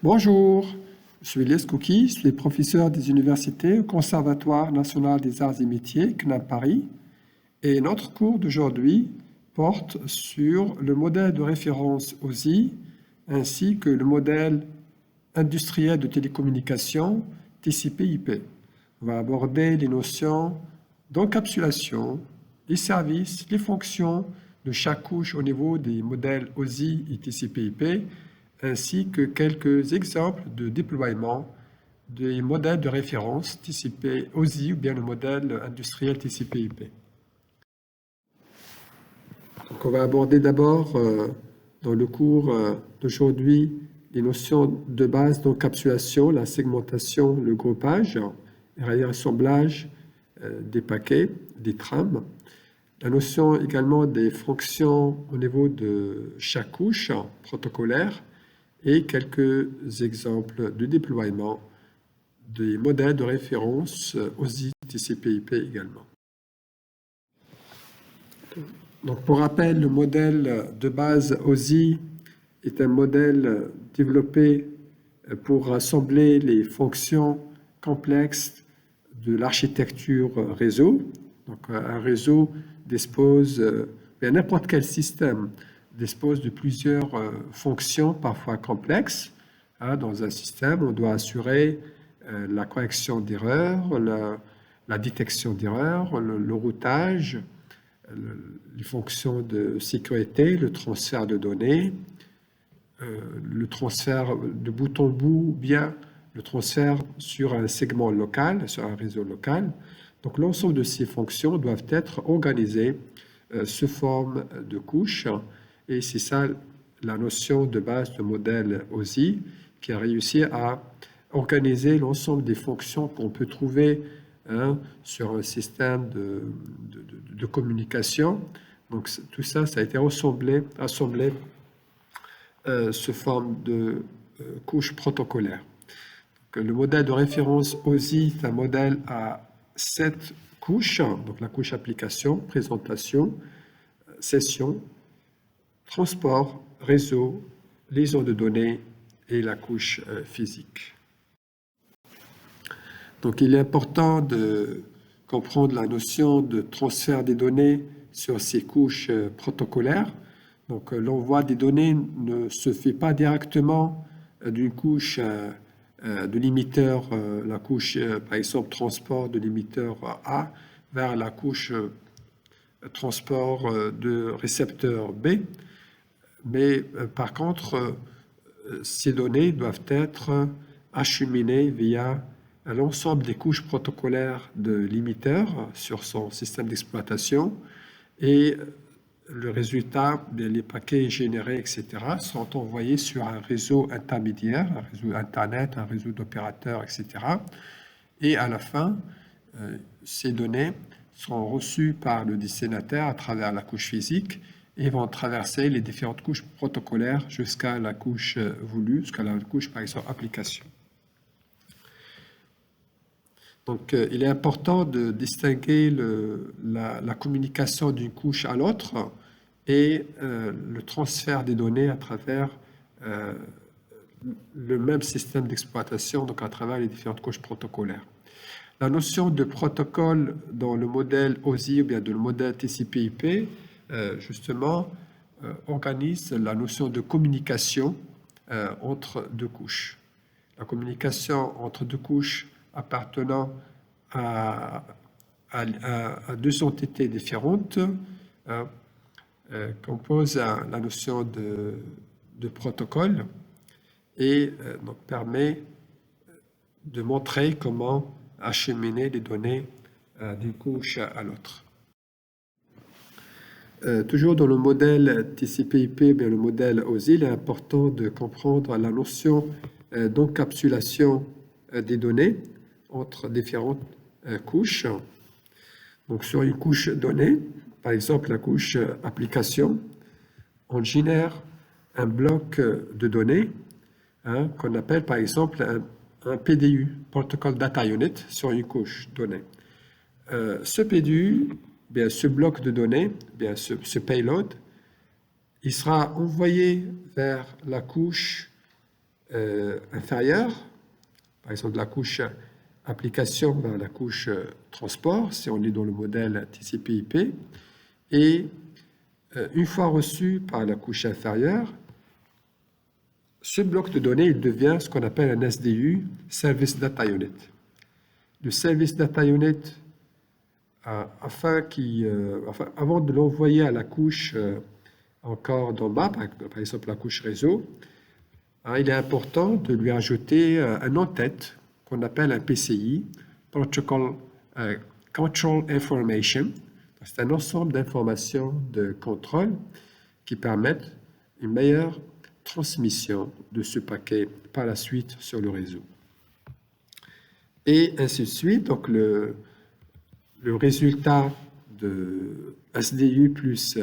Bonjour, je suis Les Cookie, je suis professeur des universités au Conservatoire national des arts et métiers, CNAM Paris, et notre cours d'aujourd'hui porte sur le modèle de référence OSI ainsi que le modèle industriel de télécommunication TCP/IP. On va aborder les notions d'encapsulation, les services, les fonctions de chaque couche au niveau des modèles OSI et TCP/IP, ainsi que quelques exemples de déploiement des modèles de référence TCP/OSI ou bien le modèle industriel TCP/IP. Donc on va aborder d'abord dans le cours d'aujourd'hui les notions de base d'encapsulation, la segmentation, le groupage, le réassemblage des paquets, des trames. La notion également des fonctions au niveau de chaque couche protocolaire et quelques exemples de déploiement des modèles de référence OSI, TCP/IP également. Donc, pour rappel, le modèle de base OSI est un modèle développé pour rassembler les fonctions complexes de l'architecture réseau. Donc, un réseau dispose, n'importe quel système dispose de plusieurs fonctions parfois complexes. Dans un système, on doit assurer la correction d'erreurs, la détection d'erreurs, le routage, les fonctions de sécurité, le transfert de données, le transfert de bout en bout, ou bien le transfert sur un segment local, sur un réseau local. Donc l'ensemble de ces fonctions doivent être organisées sous forme de couches, et c'est ça la notion de base de modèle OSI qui a réussi à organiser l'ensemble des fonctions qu'on peut trouver sur un système de communication. Donc tout ça, ça a été assemblé sous forme de couches protocolaires. Donc, le modèle de référence OSI est un modèle à 7 couches, donc la couche application, présentation, session, transport, réseau, liaison de données et la couche physique. Donc il est important de comprendre la notion de transfert des données sur ces couches protocolaires. Donc l'envoi des données ne se fait pas directement d'une couche de limiteur, la couche par exemple transport de limiteur A vers la couche transport de récepteur B. Mais par contre, ces données doivent être acheminées via l'ensemble des couches protocolaires de limiteur sur son système d'exploitation et le résultat, les paquets générés, etc., sont envoyés sur un réseau intermédiaire, un réseau Internet, un réseau d'opérateurs, etc. Et à la fin, ces données sont reçues par le destinataire à travers la couche physique et vont traverser les différentes couches protocolaires jusqu'à la couche voulue, jusqu'à la couche, par exemple, application. Donc, il est important de distinguer la communication d'une couche à l'autre et le transfert des données à travers le même système d'exploitation, donc à travers les différentes couches protocolaires. La notion de protocole dans le modèle OSI ou bien dans le modèle TCP/IP, justement, organise la notion de communication entre deux couches. La communication entre deux couches appartenant à deux entités différentes compose la notion de protocole et donc permet de montrer comment acheminer les données d'une couche à l'autre. Toujours dans le modèle TCP/IP, bien le modèle OSI, il est important de comprendre la notion d'encapsulation des données entre différentes couches. Donc sur une couche donnée, par exemple la couche application, on génère un bloc de données qu'on appelle par exemple un PDU, Protocol Data Unit, sur une couche donnée. Ce PDU, bien, ce bloc de données, bien, ce payload, il sera envoyé vers la couche inférieure, par exemple de la couche application vers la couche transport, si on est dans le modèle TCP/IP, et une fois reçu par la couche inférieure, ce bloc de données il devient ce qu'on appelle un SDU, Service Data Unit. Le Service Data Unit, avant de l'envoyer à la couche encore d'en bas, par exemple la couche réseau, il est important de lui ajouter un en-tête qu'on appelle un PCI, Protocol Control Information. C'est un ensemble d'informations de contrôle qui permettent une meilleure transmission de ce paquet par la suite sur le réseau. Et ainsi de suite. Donc le résultat de SDU plus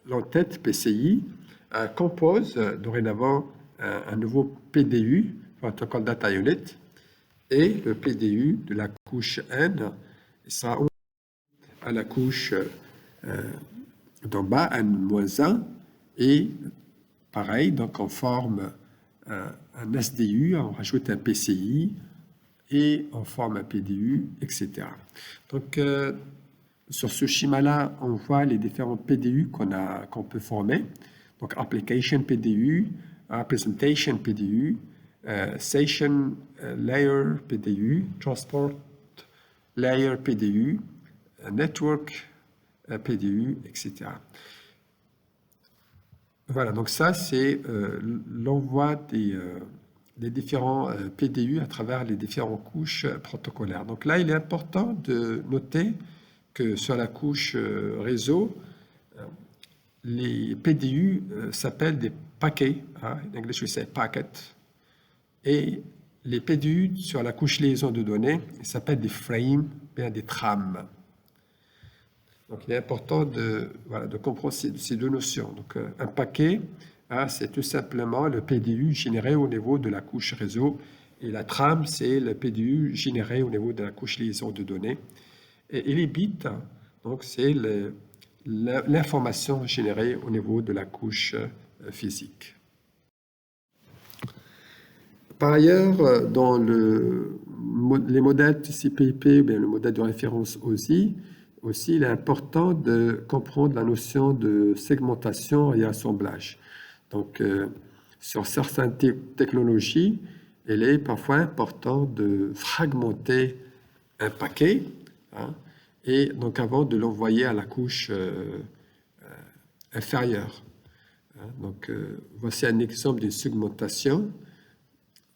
l'entête PCI compose dorénavant un nouveau PDU, Protocol Data Unit, et le PDU de la couche N sera à la couche d'en bas, N-1, et pareil, donc on forme un SDU, on rajoute un PCI, et on forme un PDU, etc. Donc, sur ce schéma-là, on voit les différents PDU qu'on peut former. Donc, Application PDU, Presentation PDU, Session Layer PDU, Transport Layer PDU, Network PDU, etc. Voilà, donc ça, c'est l'envoi des différents PDU à travers les différentes couches protocolaires. Donc là, il est important de noter que sur la couche réseau, les PDU s'appellent des paquets, en anglais, je sais packet, et les PDU sur la couche liaison de données s'appellent des frames, bien des trames. Donc, il est important de comprendre ces deux notions. Donc, un paquet, c'est tout simplement le PDU généré au niveau de la couche réseau, et la trame, c'est le PDU généré au niveau de la couche liaison de données. Et les bits, donc, c'est l'information générée au niveau de la couche physique. Par ailleurs, dans les modèles TCP/IP, le modèle de référence OSI, aussi, il est important de comprendre la notion de segmentation et assemblage. Donc, sur certaines technologies, il est parfois important de fragmenter un paquet, et donc avant de l'envoyer à la couche inférieure. Donc, voici un exemple d'une segmentation.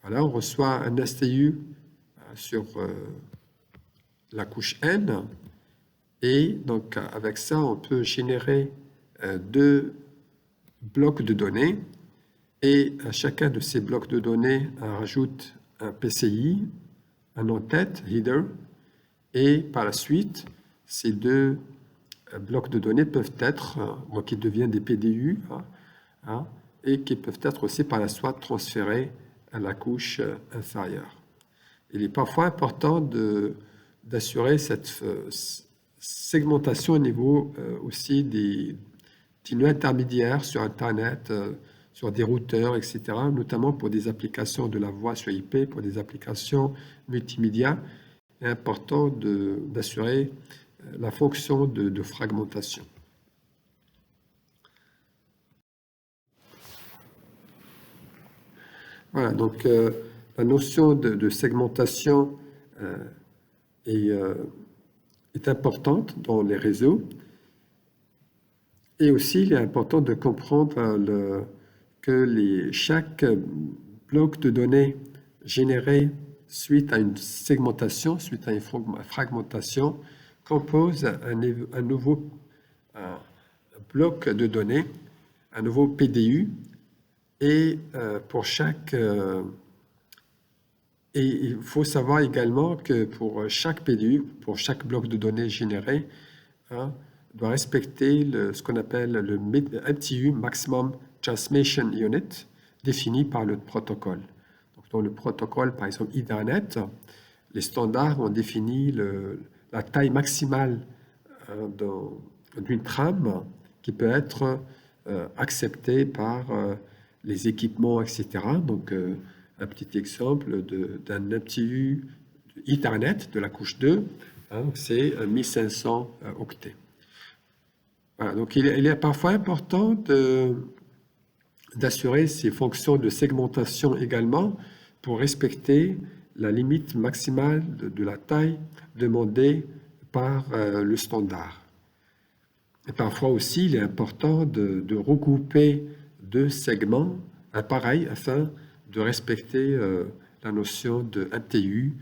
Voilà, on reçoit un STU sur la couche N, et donc avec ça, on peut générer deux blocs de données, et à chacun de ces blocs de données, on rajoute un PCI, un en-tête, header, et par la suite, ces deux blocs de données peuvent être, qui deviennent des PDU, et qui peuvent être aussi par la suite transférés à la couche inférieure. Il est parfois important d'assurer cette segmentation au niveau aussi des nœuds intermédiaires sur Internet, sur des routeurs, etc., notamment pour des applications de la voix sur IP, pour des applications multimédia. Il est important d'assurer la fonction de fragmentation. Voilà, donc la notion de segmentation est importante dans les réseaux. Et aussi, il est important de comprendre que chaque bloc de données généré suite à une segmentation, suite à une fragmentation, compose un nouveau bloc de données, un nouveau PDU, et pour chaque... et il faut savoir également que pour chaque PDU, pour chaque bloc de données généré, doit respecter ce qu'on appelle le MTU, Maximum Transmission Unit, défini par le protocole. Donc, dans le protocole, par exemple Ethernet, les standards ont défini la taille maximale d'une trame qui peut être acceptée par les équipements, etc. Donc, un petit exemple d'un MTU Ethernet de la couche 2, hein, c'est 1500 octets. Voilà, donc il est parfois important d'assurer ces fonctions de segmentation également pour respecter la limite maximale de la taille demandée par le standard. Et parfois aussi, il est important de regrouper deux segments pareils afin de respecter la notion de MTU,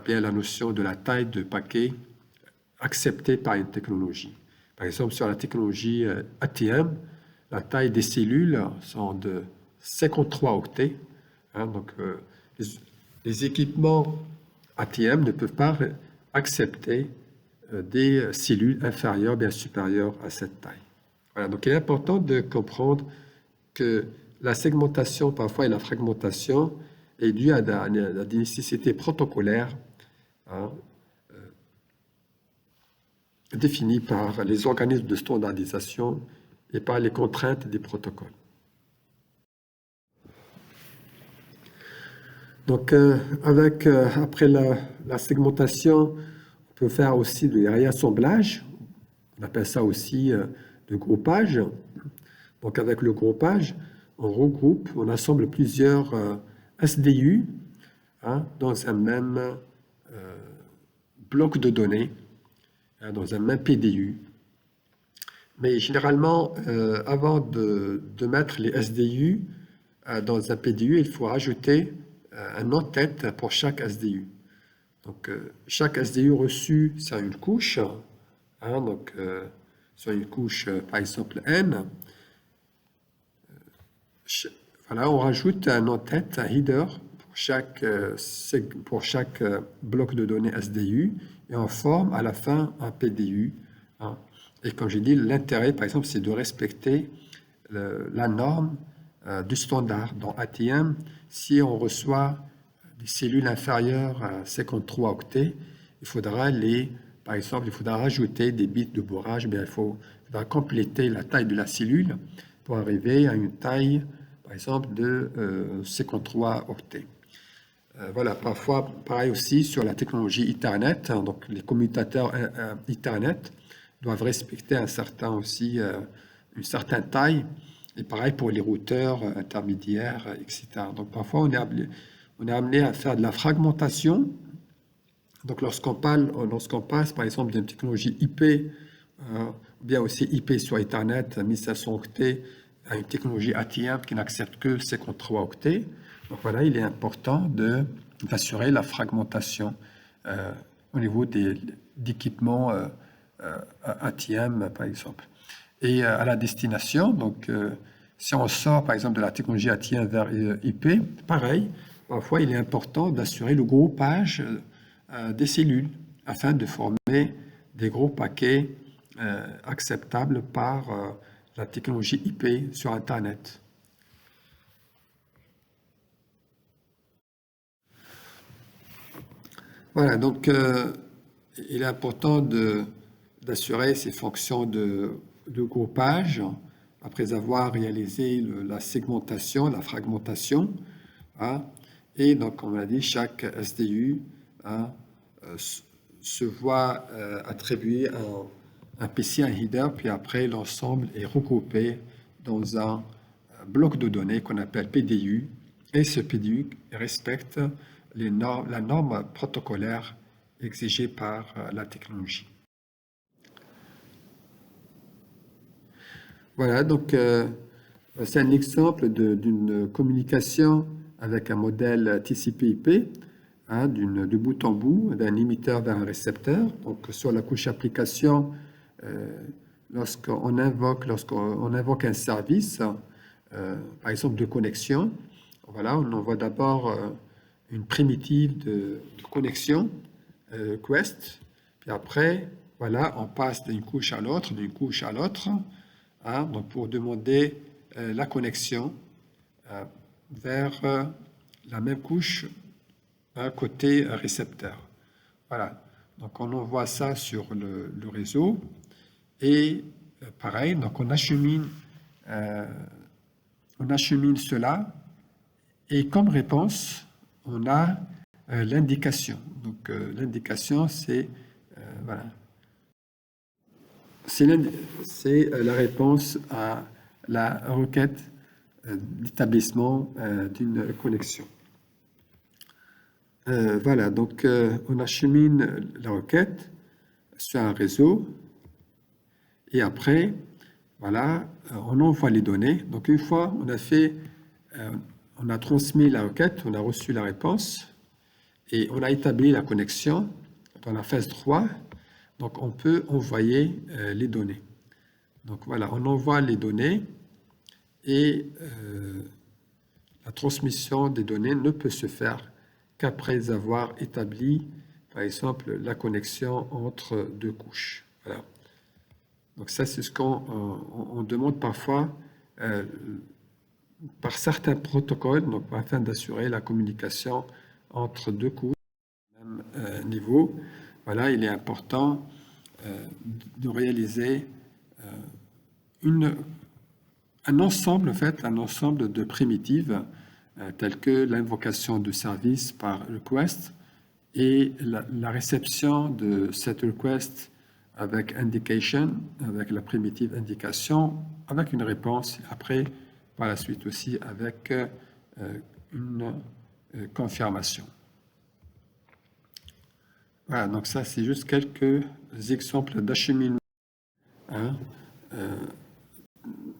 bien la notion de la taille de paquet acceptée par une technologie. Par exemple, sur la technologie ATM, la taille des cellules sont de 53 octets. Hein, donc, les équipements ATM ne peuvent pas accepter des cellules inférieures, bien supérieures à cette taille. Voilà, donc il est important de comprendre que la segmentation parfois et la fragmentation est due à des nécessités protocolaires, hein, définies par les organismes de standardisation et par les contraintes des protocoles. Donc, après la segmentation, on peut faire aussi du réassemblage. On appelle ça aussi de groupage. Donc, avec le groupage, on regroupe, on assemble plusieurs SDU hein, dans un même bloc de données, hein, dans un même PDU. Mais généralement, avant de mettre les SDU dans un PDU, il faut rajouter un en-tête pour chaque SDU. Donc, chaque SDU reçu sur une couche, hein, donc, sur une couche, par exemple, N, voilà, on rajoute un en-tête, un header, pour chaque bloc de données SDU, et on forme à la fin un PDU. Hein. Et comme j'ai dit, l'intérêt, par exemple, c'est de respecter la norme du standard. Dans ATM, si on reçoit des cellules inférieures à 53 octets, par exemple, il faudra rajouter des bits de bourrage, mais il faudra compléter la taille de la cellule pour arriver à une taille, par exemple, de 53 octets. Voilà, parfois, pareil aussi sur la technologie Ethernet, hein, donc les commutateurs Ethernet doivent respecter une certaine taille, et pareil pour les routeurs intermédiaires, etc. Donc parfois, on est amené à faire de la fragmentation. Donc lorsqu'on passe, par exemple, d'une technologie IP, ou bien aussi IP sur Ethernet, 1500 octets, à une technologie ATM qui n'accepte que 53 octets, donc voilà, il est important d'assurer la fragmentation au niveau d'équipements ATM, par exemple. Et à la destination, donc si on sort par exemple de la technologie ATM vers IP, pareil, parfois il est important d'assurer le groupage des cellules afin de former des gros paquets acceptables par la technologie IP sur Internet. Voilà, donc il est important d'assurer ces fonctions de groupage après avoir réalisé la segmentation, la fragmentation. Hein, et donc, comme on l'a dit, chaque SDU hein, se voit attribuer un PC, un header, puis après l'ensemble est regroupé dans un bloc de données qu'on appelle PDU, et ce PDU respecte la norme protocolaire exigée par la technologie. Voilà, donc c'est un exemple d'une communication avec un modèle TCP/IP, hein, de bout en bout, d'un émetteur vers un récepteur. Donc sur la couche application, lorsqu'on invoque un service, par exemple de connexion, voilà, on envoie d'abord une primitive de connexion, request, puis après, voilà, on passe d'une couche à l'autre, hein, donc pour demander la connexion vers la même couche côté récepteur. Voilà, donc on envoie ça sur le réseau et pareil, donc on achemine cela Et comme réponse, on a l'indication. Donc l'indication, c'est voilà. C'est la réponse à la requête d'établissement d'une connexion. Voilà, donc on achemine la requête sur un réseau et après, voilà, on envoie les données. Donc une fois on a transmis la requête, on a reçu la réponse et on a établi la connexion dans la phase 3, donc on peut envoyer les données. Donc voilà, on envoie les données et la transmission des données ne peut se faire qu'après avoir établi, par exemple, la connexion entre deux couches. Voilà. Donc ça, c'est ce qu'on demande parfois par certains protocoles, donc afin d'assurer la communication entre deux couches au même niveau. Voilà, il est important de réaliser un ensemble, en fait, un ensemble de primitives telles que l'invocation de service par request et la réception de cette request avec indication, avec la primitive indication, avec une réponse, après, par la suite aussi, avec une confirmation. Voilà, donc ça, c'est juste quelques exemples d'acheminement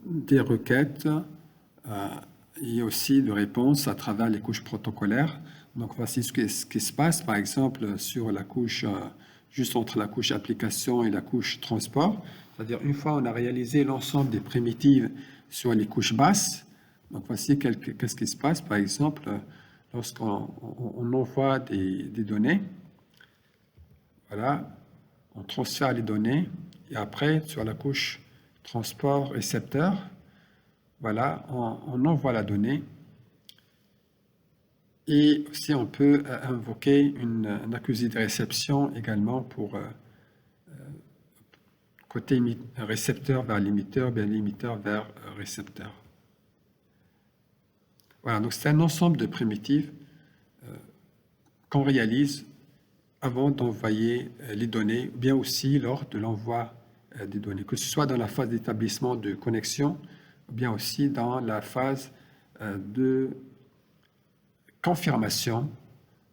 des requêtes et aussi de réponses à travers les couches protocolaires. Donc, voici ce qui se passe, par exemple, sur la couche, juste entre la couche application et la couche transport. C'est-à-dire, une fois on a réalisé l'ensemble des primitives sur les couches basses, donc voici qu'est-ce qui se passe, par exemple, lorsqu'on envoie des données. Voilà, on transfère les données et après, sur la couche transport récepteur, voilà, on envoie la donnée et aussi on peut invoquer un accusé de réception également pour côté récepteur vers l'émetteur, bien l'émetteur vers récepteur. Voilà, donc c'est un ensemble de primitives qu'on réalise avant d'envoyer les données, bien aussi lors de l'envoi des données, que ce soit dans la phase d'établissement de connexion, ou bien aussi dans la phase de confirmation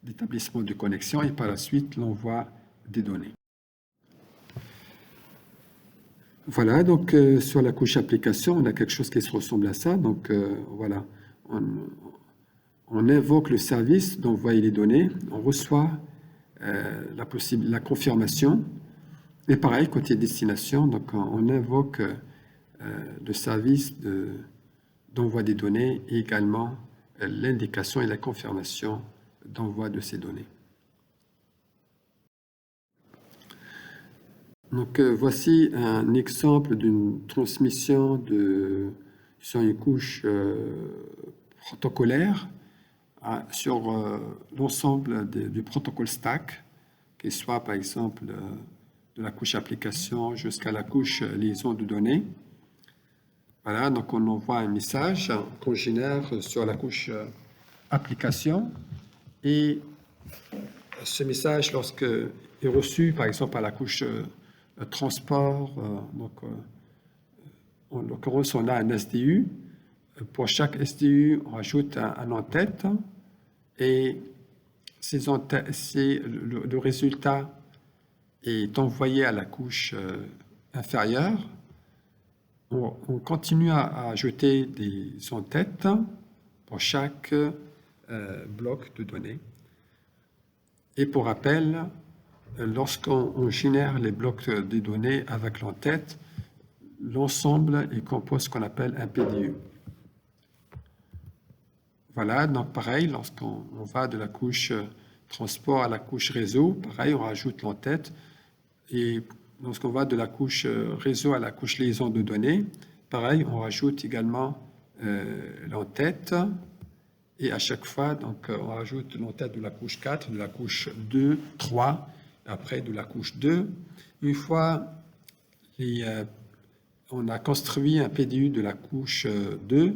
d'établissement de connexion et par la suite l'envoi des données. Voilà, donc sur la couche application, on a quelque chose qui se ressemble à ça. Donc voilà, on invoque le service d'envoyer les données, on reçoit la confirmation, et pareil, côté destination, donc on invoque le service d'envoi des données et également l'indication et la confirmation d'envoi de ces données. Donc voici un exemple d'une transmission sur une couche protocolaire sur l'ensemble du protocole stack, qu'il soit par exemple de la couche application jusqu'à la couche liaison de données. Voilà, donc on envoie un message qu'on génère sur la couche application et ce message, lorsque est reçu par exemple par la couche transport, donc en l'occurrence on a un SDU. Pour chaque SDU, on ajoute un en-tête et le résultat est envoyé à la couche inférieure. On continue à ajouter des en-têtes pour chaque bloc de données. Et pour rappel, lorsqu'on génère les blocs de données avec l'en-tête, l'ensemble compose ce qu'on appelle un PDU. Voilà, donc pareil, lorsqu'on va de la couche transport à la couche réseau, pareil, on rajoute l'en-tête. Et lorsqu'on va de la couche réseau à la couche liaison de données, pareil, on rajoute également l'en-tête. Et à chaque fois, donc, on rajoute l'en-tête de la couche 4, de la couche 2, 3, après de la couche 2. Une fois on a construit un PDU de la couche 2,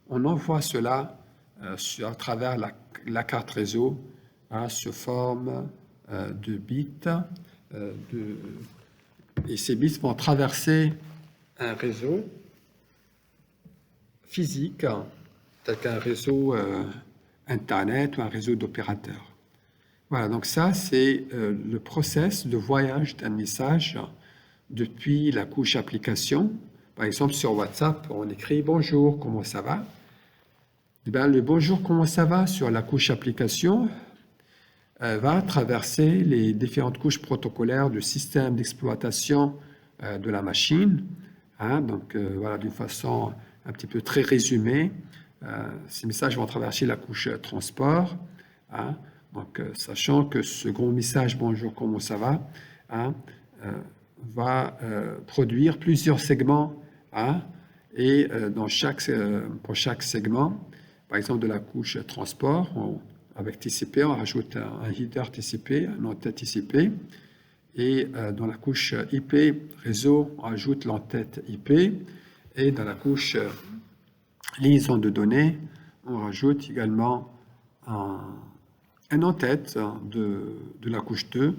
on envoie cela à travers la carte réseau sous forme de bits. Et ces bits vont traverser un réseau physique, tel qu'un réseau Internet ou un réseau d'opérateurs. Voilà, donc ça, c'est le process de voyage d'un message depuis la couche application. Par exemple, sur WhatsApp, on écrit « Bonjour, comment ça va ?» Eh bien, le « Bonjour, comment ça va ?» sur la couche application va traverser les différentes couches protocolaires du système d'exploitation de la machine. Donc, voilà, d'une façon un petit peu très résumée, ces messages vont traverser la couche transport. Donc, sachant que ce gros message « Bonjour, comment ça va ?» va produire plusieurs segments. Et pour chaque segment, par exemple de la couche transport, avec TCP, on rajoute un header TCP, un en-tête TCP. Et dans la couche IP réseau, on rajoute l'en-tête IP. Et dans la couche liaison de données, on rajoute également un en-tête de la couche 2,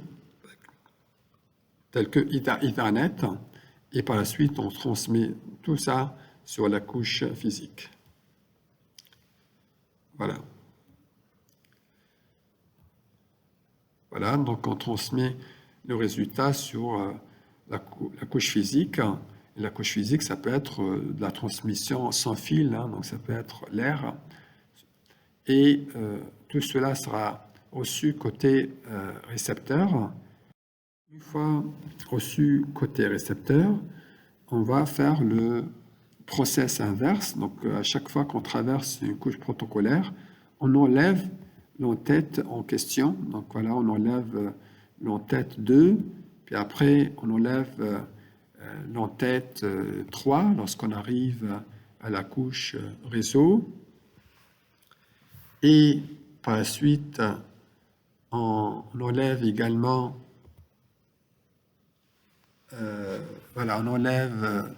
tel que Ethernet. Et par la suite, on transmet tout ça sur la couche physique. Voilà. Voilà, donc on transmet le résultat sur la couche physique. Et la couche physique, ça peut être de la transmission sans fil, donc ça peut être l'air. Et tout cela sera reçu côté récepteur. Une fois reçu côté récepteur, on va faire le process inverse. Donc, à chaque fois qu'on traverse une couche protocolaire, on enlève l'en-tête en question. Donc, voilà, on enlève l'en-tête 2, puis après, on enlève l'en-tête 3 lorsqu'on arrive à la couche réseau. Et par la suite, on enlève également on enlève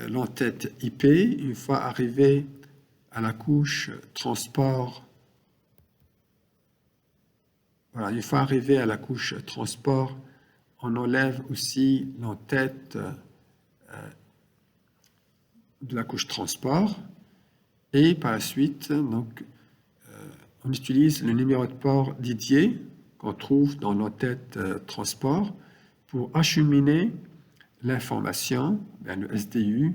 l'en-tête IP. Une fois arrivé à la couche transport, une fois arrivé à la couche transport, on enlève aussi l'en-tête de la couche transport. Et par la suite, donc, on utilise le numéro de port Didier qu'on trouve dans l'en-tête transport pour acheminer l'information, le SDU,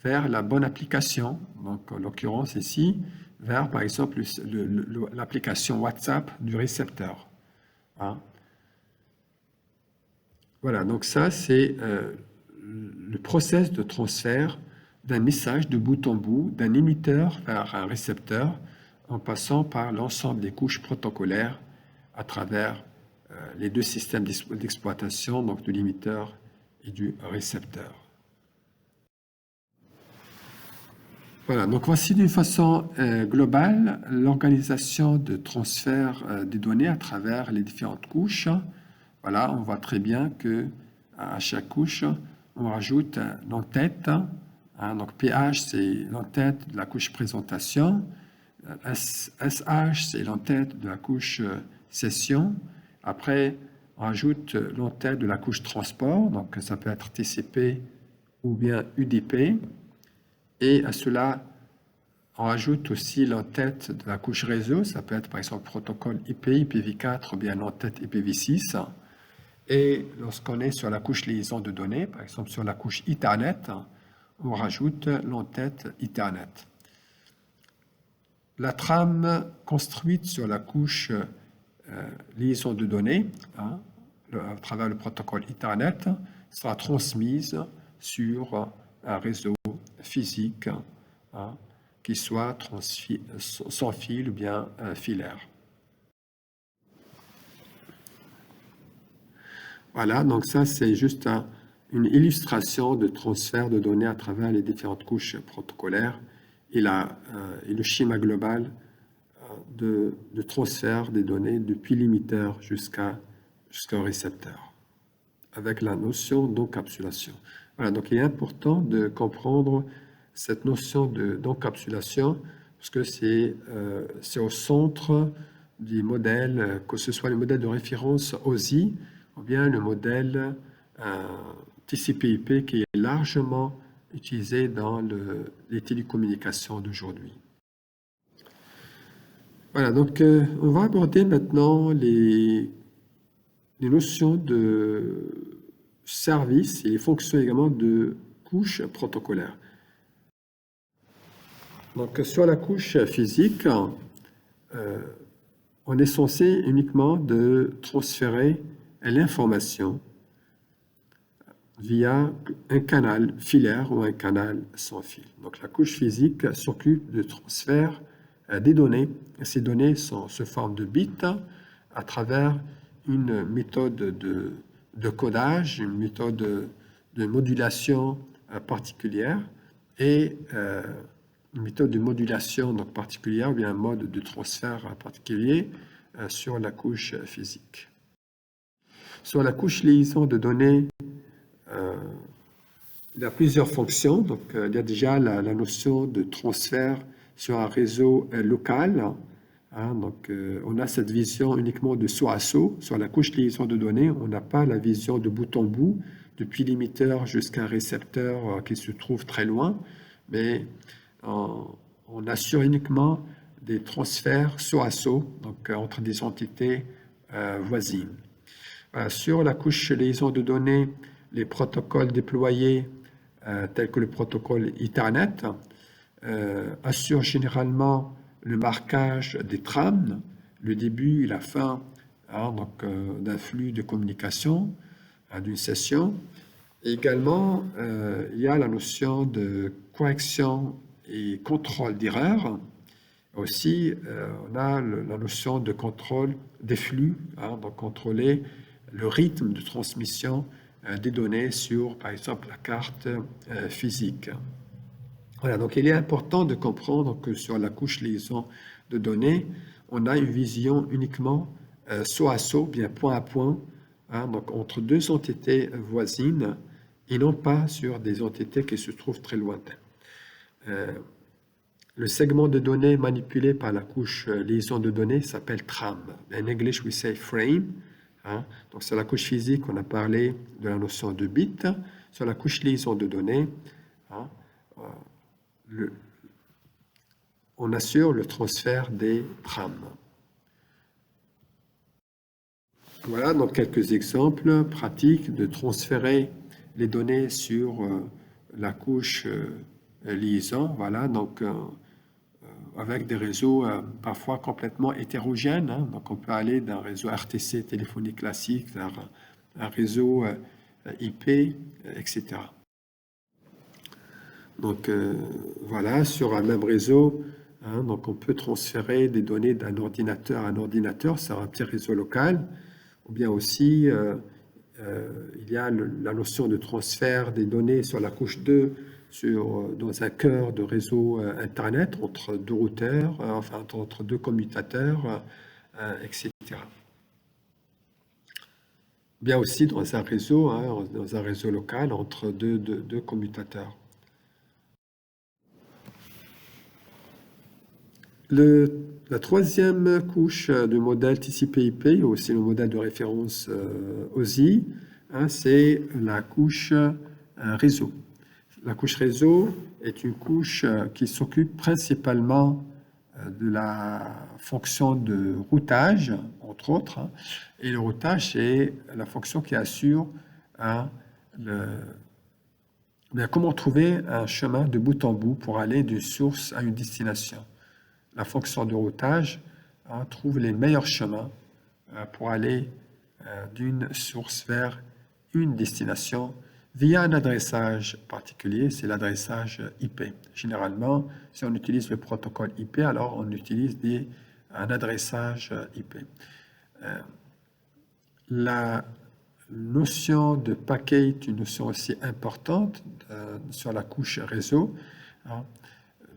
vers la bonne application. Donc, en l'occurrence ici, vers, par exemple, l'application WhatsApp du récepteur. Voilà, donc ça, c'est le process de transfert d'un message de bout en bout, d'un émetteur vers un récepteur, en passant par l'ensemble des couches protocolaires à travers les deux systèmes d'exploitation, donc de l'émetteur et du récepteur. Voilà, donc voici d'une façon globale l'organisation de transfert des données à travers les différentes couches. Voilà, on voit très bien que à chaque couche, on rajoute l'en-tête. Donc PH, c'est l'en-tête de la couche présentation. SH, c'est l'en-tête de la couche session. Après, on rajoute l'en-tête de la couche transport, donc ça peut être TCP ou bien UDP. Et à cela, on rajoute aussi l'en-tête de la couche réseau, ça peut être par exemple protocole IP, IPv4 ou bien l'en-tête IPv6. Et lorsqu'on est sur la couche liaison de données, par exemple sur la couche Ethernet, on rajoute l'en-tête Ethernet. La trame construite sur la couche liaison de données, à travers le protocole Ethernet, sera transmise sur un réseau physique qui soit sans fil ou bien filaire. Voilà, donc ça c'est juste une illustration de transfert de données à travers les différentes couches protocolaires et le schéma global de transfert des données depuis l'émetteur jusqu'au récepteur, avec la notion d'encapsulation. Voilà, donc il est important de comprendre cette notion d'encapsulation, parce que c'est au centre du modèle, que ce soit le modèle de référence OSI ou bien le modèle TCP/IP qui est largement utilisé dans les télécommunications d'aujourd'hui. Voilà, donc on va aborder maintenant les notions de service et les fonctions également de couche protocolaire. Donc sur la couche physique, on est censé uniquement de transférer l'information via un canal filaire ou un canal sans fil. Donc la couche physique s'occupe de transfert des données. Et ces données sont sous forme de bits à travers une méthode de codage, une méthode de modulation particulière et une méthode de modulation donc particulière ou bien un mode de transfert particulier sur la couche physique. Sur la couche liaison de données, il y a plusieurs fonctions. Donc, il y a déjà la notion de transfert sur un réseau local. Donc, on a cette vision uniquement de saut à saut. Sur la couche liaison de données, on n'a pas la vision de bout en bout, depuis l'émetteur jusqu'à un récepteur qui se trouve très loin, mais on assure uniquement des transferts saut à saut, donc entre des entités voisines. Sur la couche liaison de données, les protocoles déployés tels que le protocole Ethernet assurent généralement le marquage des trames, le début et la fin d'un flux de communication, d'une session. Et également, il y a la notion de correction et contrôle d'erreur. Aussi, on a la notion de contrôle des flux, donc contrôler le rythme de transmission des données sur, par exemple, la carte physique. Voilà, donc il est important de comprendre que sur la couche liaison de données, on a une vision uniquement saut à saut, bien point à point, donc entre deux entités voisines et non pas sur des entités qui se trouvent très lointaines. Le segment de données manipulé par la couche liaison de données s'appelle tram. In English, we say frame. Donc, sur la couche physique, on a parlé de la notion de bit. Sur la couche liaison de données, on assure le transfert des trams. Voilà donc quelques exemples pratiques de transférer les données sur la couche liaison. Voilà, donc avec des réseaux parfois complètement hétérogènes. Donc on peut aller d'un réseau RTC téléphonique classique vers un réseau IP, etc. Donc voilà, sur un même réseau, donc on peut transférer des données d'un ordinateur à un ordinateur sur un petit réseau local, ou bien aussi il y a la notion de transfert des données sur la couche 2 dans un cœur de réseau Internet entre deux routeurs, enfin entre deux commutateurs, etc. Bien aussi dans un réseau local entre deux commutateurs. La troisième couche du modèle TCP/IP, aussi le modèle de référence OSI, c'est la couche réseau. La couche réseau est une couche qui s'occupe principalement de la fonction de routage, entre autres, et le routage, c'est la fonction qui assure comment trouver un chemin de bout en bout pour aller d'une source à une destination. La fonction de routage trouve les meilleurs chemins pour aller d'une source vers une destination via un adressage particulier, c'est l'adressage IP. Généralement, si on utilise le protocole IP, alors on utilise un adressage IP. La notion de paquet est une notion aussi importante sur la couche réseau.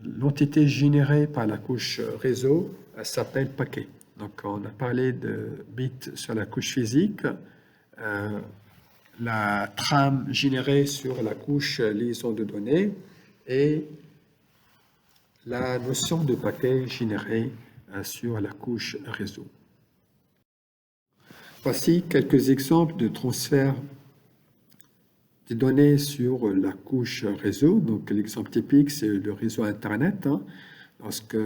L'entité générée par la couche réseau s'appelle paquet. Donc, on a parlé de bits sur la couche physique. La trame générée sur la couche liaison de données et la notion de paquet généré sur la couche réseau. Voici quelques exemples de transfert des données sur la couche réseau. Donc, l'exemple typique, c'est le réseau Internet. Lorsque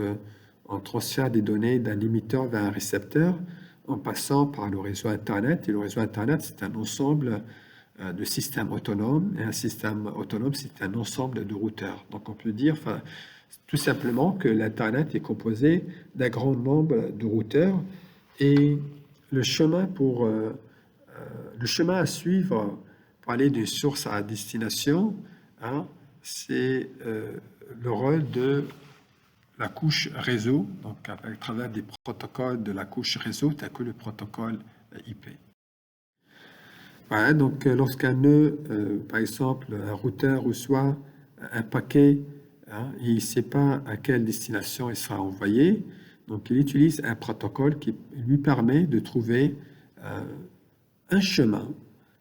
on transfère des données d'un émetteur vers un récepteur en passant par le réseau Internet. Et le réseau Internet, c'est un ensemble de systèmes autonomes. Et un système autonome, c'est un ensemble de routeurs. Donc, on peut dire tout simplement que l'Internet est composé d'un grand nombre de routeurs. Et le chemin à suivre pour aller d'une source à destination, c'est le rôle de la couche réseau, donc à travers des protocoles de la couche réseau, tel que le protocole IP. Voilà, donc lorsqu'un nœud, par exemple, un routeur reçoit un paquet, et il ne sait pas à quelle destination il sera envoyé, donc il utilise un protocole qui lui permet de trouver un chemin,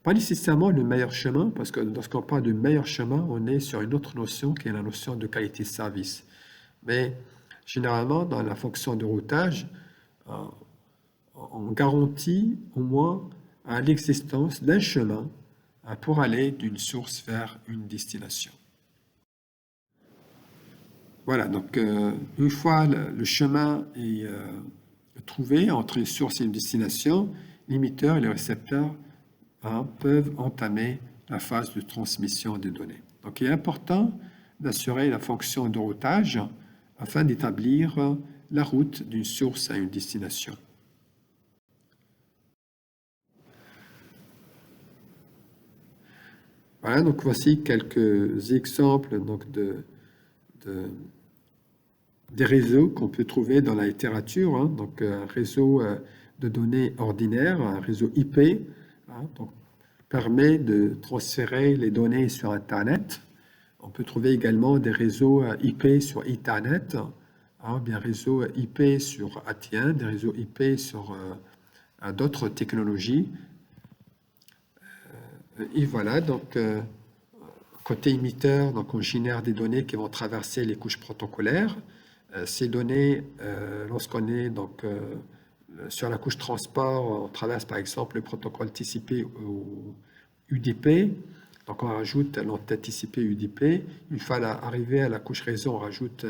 pas nécessairement le meilleur chemin, parce que lorsqu'on parle de meilleur chemin, on est sur une autre notion qui est la notion de qualité de service. Mais généralement, dans la fonction de routage, on garantit au moins l'existence d'un chemin pour aller d'une source vers une destination. Voilà, donc une fois le chemin est trouvé entre une source et une destination, l'émetteur et le récepteur peuvent entamer la phase de transmission des données. Donc il est important d'assurer la fonction de routage afin d'établir la route d'une source à une destination. Voilà, donc voici quelques exemples donc, des réseaux qu'on peut trouver dans la littérature. Donc un réseau de données ordinaire, un réseau IP, donc, permet de transférer les données sur Internet. On peut trouver également des réseaux IP sur Ethernet, bien réseaux IP sur AT1, des réseaux IP sur d'autres technologies. Et voilà, donc côté émetteur, donc on génère des données qui vont traverser les couches protocolaires. Ces données, lorsqu'on est donc sur la couche transport, on traverse par exemple le protocole TCP ou UDP. Donc on rajoute l'entête TCP UDP. Une fois arrivé à la couche réseau, on rajoute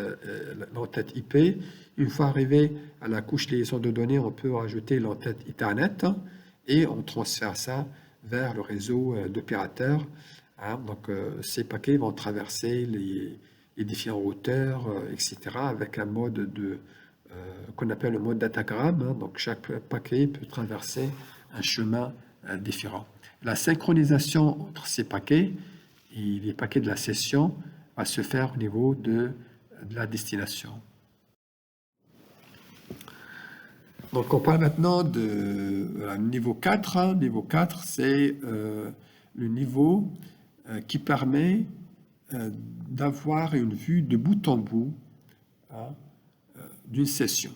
l'entête IP. Une fois arrivé à la couche liaison de données, on peut rajouter l'entête Ethernet et on transfère ça vers le réseau d'opérateurs. Donc ces paquets vont traverser les différents routeurs, etc., avec un mode qu'on appelle le mode datagramme. Donc chaque paquet peut traverser un chemin différent. La synchronisation entre ces paquets et les paquets de la session va se faire au niveau de la destination. Donc on parle maintenant de niveau 4. Niveau 4, c'est le niveau qui permet d'avoir une vue de bout en bout d'une session.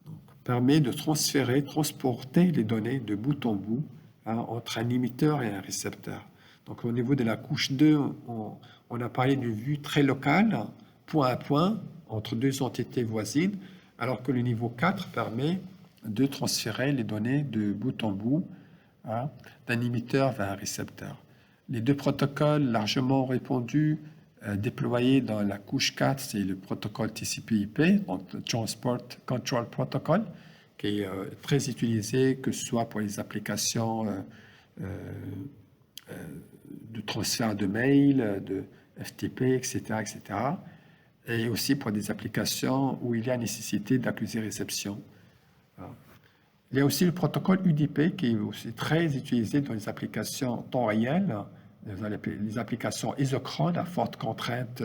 Donc, permet de transporter les données de bout en bout entre un émetteur et un récepteur. Donc au niveau de la couche 2, on a parlé d'une vue très locale, point à point, entre deux entités voisines, alors que le niveau 4 permet de transférer les données de bout en bout d'un émetteur vers un récepteur. Les deux protocoles largement répandus déployés dans la couche 4, c'est le protocole TCP/IP, donc le Transport Control Protocol, qui est très utilisé, que ce soit pour les applications de transfert de mail, de FTP, etc., etc., et aussi pour des applications où il y a nécessité d'accusé-réception. Il y a aussi le protocole UDP qui est aussi très utilisé dans les applications temps réel, les applications isochrones à forte contrainte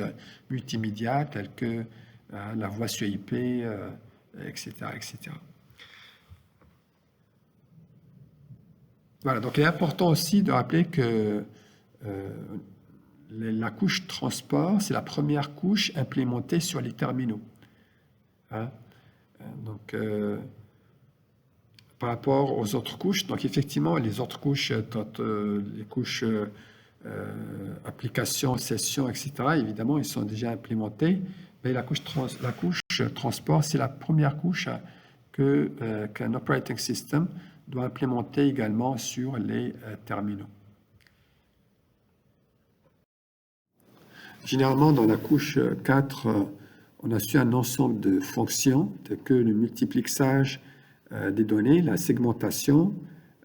multimédia telles que la voix sur IP, etc., etc. Voilà, donc il est important aussi de rappeler que la couche transport, c'est la première couche implémentée sur les terminaux. Donc, par rapport aux autres couches, donc effectivement, les autres couches, les couches applications, sessions, etc., évidemment, ils sont déjà implémentés, Mais la couche transport, c'est la première couche qu'un operating system doit implémenter également sur les terminaux. Généralement, dans la couche 4, on a su un ensemble de fonctions telles que le multiplexage des données, la segmentation,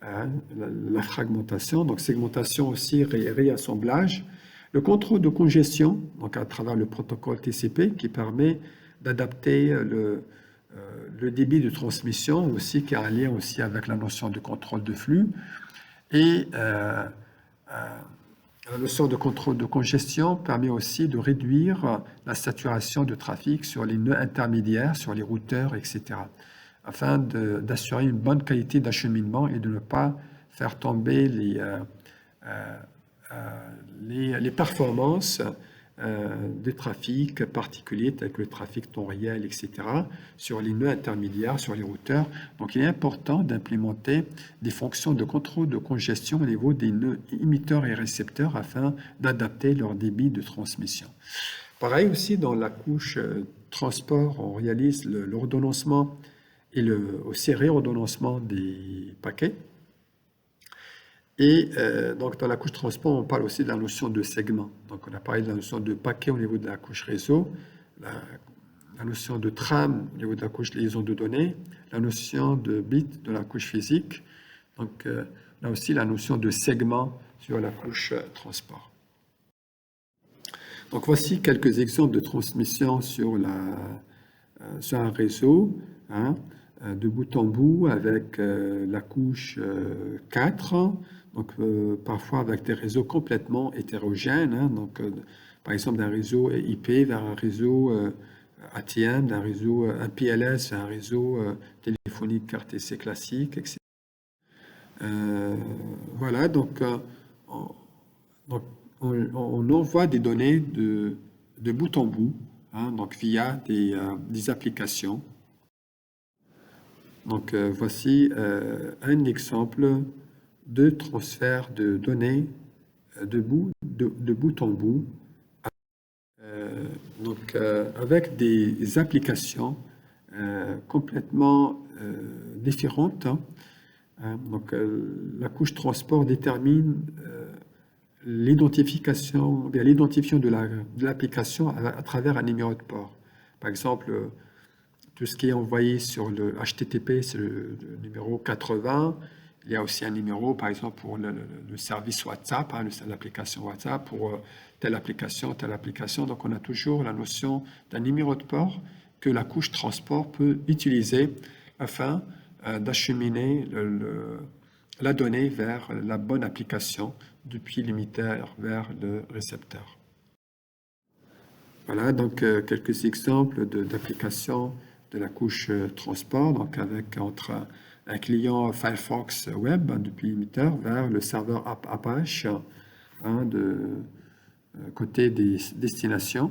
la fragmentation, donc segmentation aussi, réassemblage, le contrôle de congestion, donc à travers le protocole TCP qui permet d'adapter le débit de transmission aussi, qui a un lien aussi avec la notion de contrôle de flux, et la notion de contrôle de congestion permet aussi de réduire la saturation de trafic sur les nœuds intermédiaires, sur les routeurs, etc., afin d'assurer une bonne qualité d'acheminement et de ne pas faire tomber les performances des trafics particuliers tels que le trafic temps réel, etc., sur les nœuds intermédiaires, sur les routeurs. Donc, il est important d'implémenter des fonctions de contrôle de congestion au niveau des nœuds émetteurs et récepteurs afin d'adapter leur débit de transmission. Pareil aussi, dans la couche transport, on réalise l'ordonnancement et aussi réordonnancement des paquets. Et donc, dans la couche transport, on parle aussi de la notion de segment. Donc, on a parlé de la notion de paquet au niveau de la couche réseau, la notion de trame au niveau de la couche liaison de données, la notion de bit de la couche physique. Donc, là aussi, la notion de segment sur la couche transport. Donc, voici quelques exemples de transmission sur un réseau, de bout en bout avec la couche 4, donc parfois avec des réseaux complètement hétérogènes, donc par exemple d'un réseau IP vers un réseau ATM, d'un réseau MPLS vers un réseau téléphonique RTC classique, etc. Voilà, donc on envoie des données de bout en bout, donc via des applications. Donc, voici un exemple de transfert de données de bout en bout, donc avec des applications complètement différentes. Donc, la couche transport détermine l'identification de l'application à travers un numéro de port. Par exemple, tout ce qui est envoyé sur le HTTP, c'est le numéro 80. Il y a aussi un numéro, par exemple, pour le service WhatsApp, l'application WhatsApp, pour telle application. Donc, on a toujours la notion d'un numéro de port que la couche transport peut utiliser afin d'acheminer la donnée vers la bonne application depuis l'émetteur vers le récepteur. Voilà, donc quelques exemples d'applications de la couche transport, donc entre un client Firefox Web depuis l'émetteur vers le serveur Apache de côté des destinations.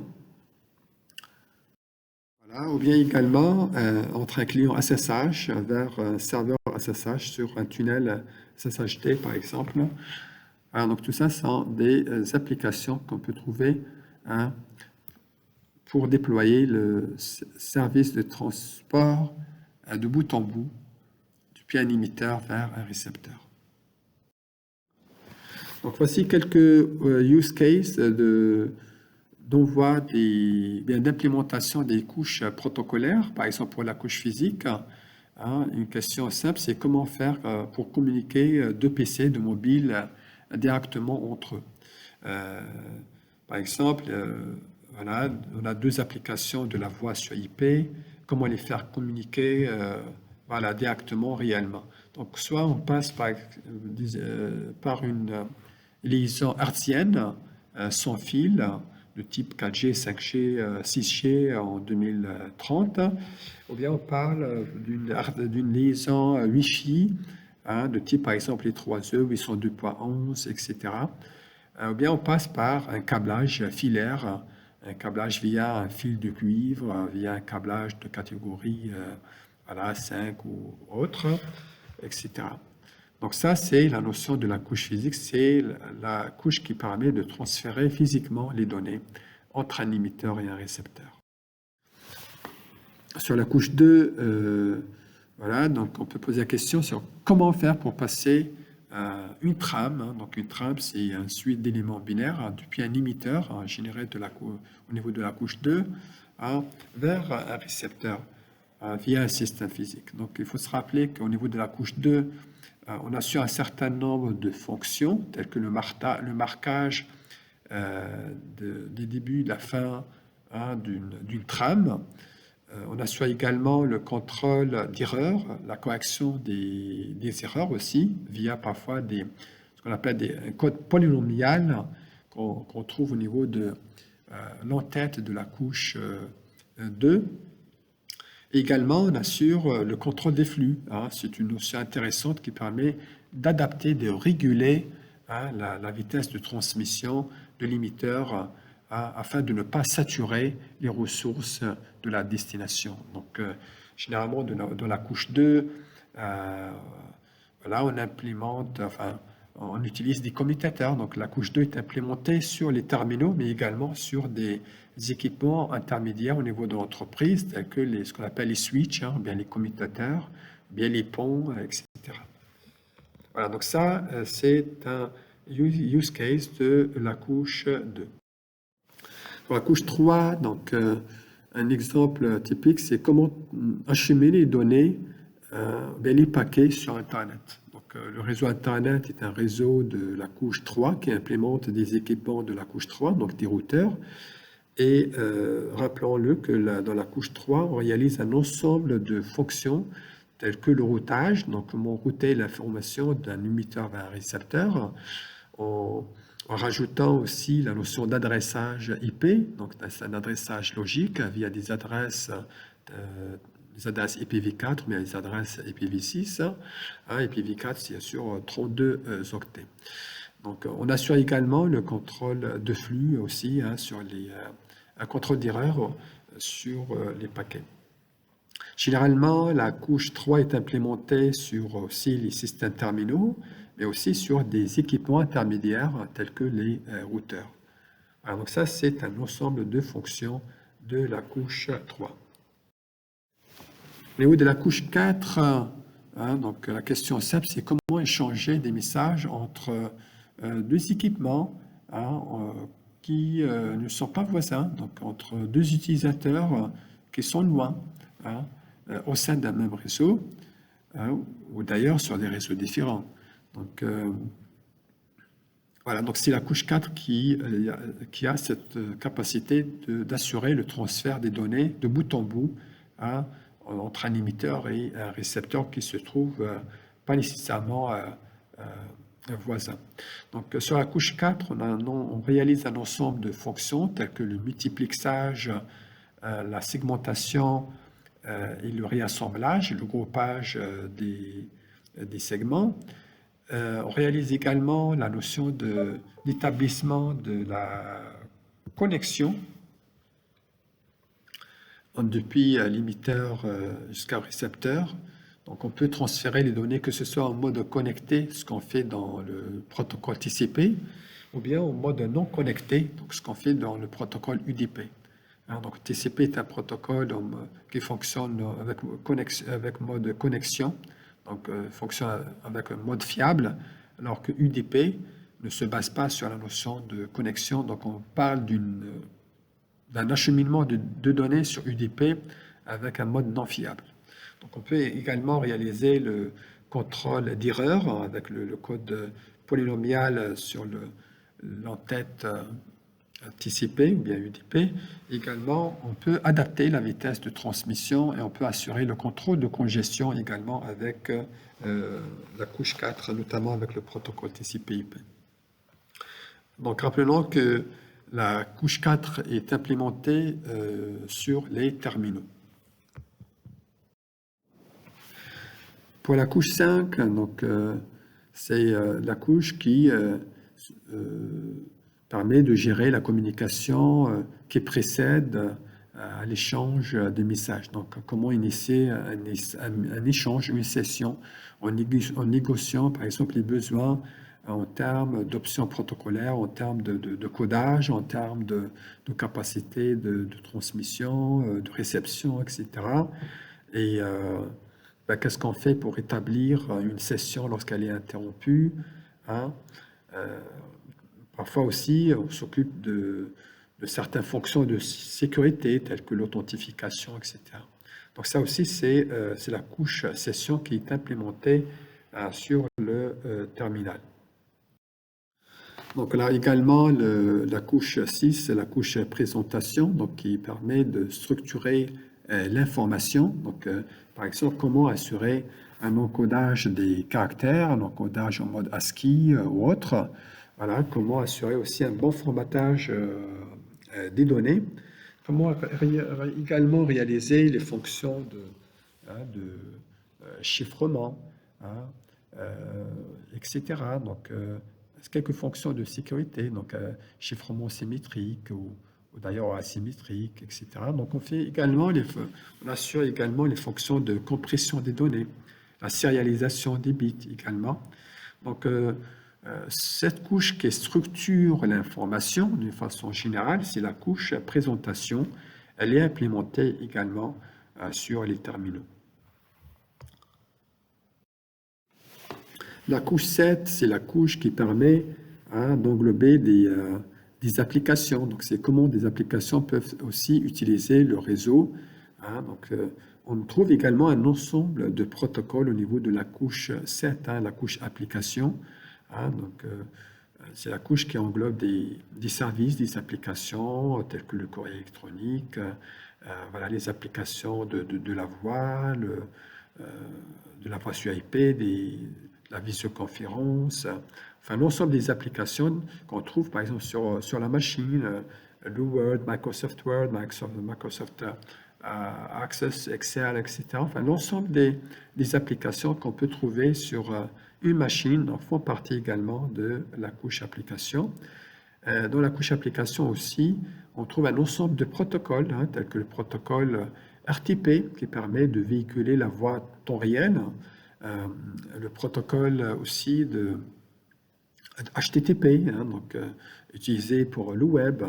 Voilà, ou bien également entre un client SSH vers un serveur SSH sur un tunnel SSHD par exemple. Alors, donc tout ça sont des applications qu'on peut trouver pour déployer le service de transport de bout en bout, depuis un émetteur vers un récepteur. Donc, voici quelques use cases d'envoi d'implémentation des couches protocolaires, par exemple pour la couche physique. Une question simple, c'est comment faire pour communiquer deux PC, deux mobiles directement entre eux. Par exemple, voilà, on a deux applications de la voix sur IP, comment les faire communiquer voilà, directement, réellement. Donc, soit on passe par une liaison hertzienne sans fil, de type 4G, 5G, 6G en 2030, ou bien on parle d'une liaison Wi-Fi, de type par exemple les 3E, 802.11, etc. Ou bien on passe par un câblage filaire, un câblage via un fil de cuivre, via un câblage de catégorie voilà, 5 ou autre, etc. Donc ça, c'est la notion de la couche physique, c'est la couche qui permet de transférer physiquement les données entre un émetteur et un récepteur. Sur la couche 2, voilà, donc on peut poser la question sur comment faire pour passer une trame. Donc une trame, c'est une suite d'éléments binaires depuis un émetteur généré au niveau de la couche 2 vers un récepteur via un système physique. Donc il faut se rappeler qu'au niveau de la couche 2, on assure un certain nombre de fonctions, telles que le marquage des débuts, de la fin d'une trame. On assure également le contrôle d'erreurs, la correction des erreurs aussi, via parfois ce qu'on appelle un code polynomial qu'on trouve au niveau de l'entête de la couche 2. Également, on assure le contrôle des flux. C'est une notion intéressante qui permet d'adapter, de réguler la vitesse de transmission de l'émetteur afin de ne pas saturer les ressources de la destination. Donc, généralement, dans la couche 2, voilà, on implémente, on utilise des commutateurs. Donc, la couche 2 est implémentée sur les terminaux, mais également sur des équipements intermédiaires au niveau de l'entreprise, tels que ce qu'on appelle les switches, bien les commutateurs, bien les ponts, etc. Voilà, donc ça, c'est un use case de la couche 2. Pour la couche 3, donc, un exemple typique, c'est comment acheminer les données, les paquets sur Internet. Donc, le réseau Internet est un réseau de la couche 3 qui implémente des équipements de la couche 3, donc des routeurs. Et rappelons-le que dans la couche 3, on réalise un ensemble de fonctions telles que le routage, donc comment router l'information d'un émetteur vers un récepteur, en rajoutant aussi la notion d'adressage IP, donc c'est un adressage logique via des adresses IPv4 ou bien des adresses IPv6. IPv4, c'est bien sûr 32 octets. Donc, on assure également le contrôle de flux aussi, sur un contrôle d'erreur sur les paquets. Généralement, la couche 3 est implémentée sur aussi les systèmes terminaux, mais aussi sur des équipements intermédiaires tels que les routeurs. Alors, donc ça, c'est un ensemble de fonctions de la couche 3. Au niveau de la couche 4, donc la question simple, c'est comment échanger des messages entre deux équipements qui ne sont pas voisins, donc entre deux utilisateurs qui sont loin, au sein d'un même réseau, ou d'ailleurs sur des réseaux différents. Donc, voilà, donc c'est la couche 4 qui a cette capacité d'assurer le transfert des données de bout en bout entre un émetteur et un récepteur qui se trouve pas nécessairement voisins. Donc, sur la couche 4, on réalise un ensemble de fonctions telles que le multiplexage, la segmentation et le réassemblage, le groupage des segments. On réalise également la notion d'établissement de la connexion depuis l'émetteur jusqu'au récepteur. Donc, on peut transférer les données, que ce soit en mode connecté, ce qu'on fait dans le protocole TCP, ou bien en mode non connecté, donc ce qu'on fait dans le protocole UDP. Donc, TCP est un protocole qui fonctionne avec mode connexion, donc fonctionne avec un mode fiable, alors que UDP ne se base pas sur la notion de connexion. Donc, on parle d'un acheminement de données sur UDP avec un mode non fiable. Donc, on peut également réaliser le contrôle d'erreur avec le code polynomial sur l'entête TCP ou bien UDP. Également, on peut adapter la vitesse de transmission et on peut assurer le contrôle de congestion également avec la couche 4, notamment avec le protocole TCP/IP. Donc, rappelons que la couche 4 est implémentée sur les terminaux. Pour la couche 5, donc, c'est la couche qui permet de gérer la communication qui précède à l'échange de messages. Donc, comment initier un échange, une session en négociant, par exemple, les besoins en termes d'options protocolaires, en termes de codage, en termes de capacité de transmission, de réception, etc. Et ben, qu'est-ce qu'on fait pour établir une session lorsqu'elle est interrompue, hein? Parfois aussi, on s'occupe de certaines fonctions de sécurité, telles que l'authentification, etc. Donc ça aussi, c'est la couche session qui est implémentée sur le terminal. Donc là également, la couche 6, c'est la couche présentation, donc qui permet de structurer l'information. Donc, par exemple, comment assurer un encodage des caractères, un encodage en mode ASCII ou autre. Voilà, comment assurer aussi un bon formatage des données. Comment également réaliser les fonctions de chiffrement, hein, etc. Donc, quelques fonctions de sécurité, donc chiffrement symétrique ou d'ailleurs asymétrique, etc. Donc, on assure également les fonctions de compression des données, la sérialisation des bits également. Donc, cette couche qui structure l'information d'une façon générale, c'est la couche présentation. Elle est implémentée également sur les terminaux. La couche 7, c'est la couche qui permet d'englober des applications. Donc, c'est comment des applications peuvent aussi utiliser le réseau. Donc, on trouve également un ensemble de protocoles au niveau de la couche 7, la couche application. Donc, c'est la couche qui englobe des services, des applications telles que le courrier électronique, voilà, les applications de la voix, de la voix sur IP, la visioconférence, enfin l'ensemble des applications qu'on trouve par exemple sur la machine, le Word, Microsoft Word, Microsoft Access, Excel, etc. Enfin l'ensemble des applications qu'on peut trouver sur une machine font partie également de la couche application. Dans la couche application aussi, on trouve un ensemble de protocoles, tels que le protocole RTP qui permet de véhiculer la voix temps réel, le protocole aussi de HTTP, donc utilisé pour le web,